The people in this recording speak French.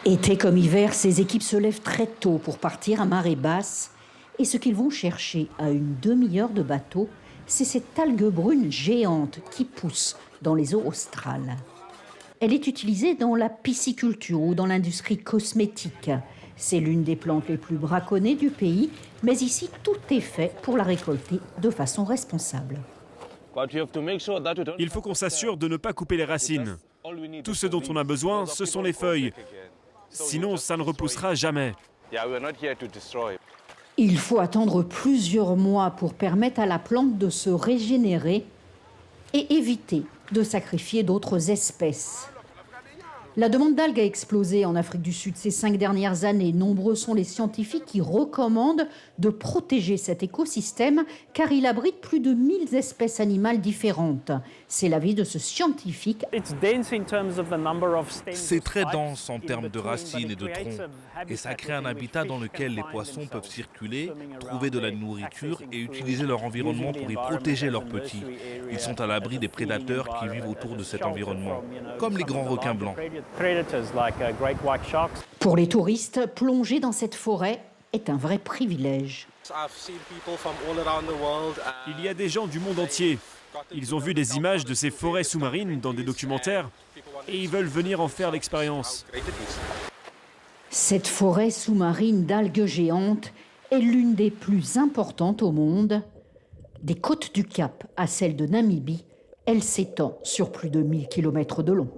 Été comme hiver, ces équipes se lèvent très tôt pour partir à marée basse. Et ce qu'ils vont chercher à une demi-heure de bateau, c'est cette algue brune géante qui pousse dans les eaux australes. Elle est utilisée dans la pisciculture ou dans l'industrie cosmétique. C'est l'une des plantes les plus braconnées du pays, mais ici, tout est fait pour la récolter de façon responsable. Il faut qu'on s'assure de ne pas couper les racines. Tout ce dont on a besoin, ce sont les feuilles. Sinon, ça ne repoussera jamais. Il faut attendre plusieurs mois pour permettre à la plante de se régénérer et éviter de sacrifier d'autres espèces. La demande d'algues a explosé en Afrique du Sud ces 5 dernières années. Nombreux sont les scientifiques qui recommandent de protéger cet écosystème car il abrite plus de 1000 espèces animales différentes. C'est l'avis de ce scientifique. C'est très dense en termes de racines et de troncs. Et ça crée un habitat dans lequel les poissons peuvent circuler, trouver de la nourriture et utiliser leur environnement pour y protéger leurs petits. Ils sont à l'abri des prédateurs qui vivent autour de cet environnement, comme les grands requins blancs. Pour les touristes, plonger dans cette forêt est un vrai privilège. Il y a des gens du monde entier. Ils ont vu des images de ces forêts sous-marines dans des documentaires et ils veulent venir en faire l'expérience. Cette forêt sous-marine d'algues géantes est l'une des plus importantes au monde. Des côtes du Cap à celle de Namibie, elle s'étend sur plus de 1000 km de long.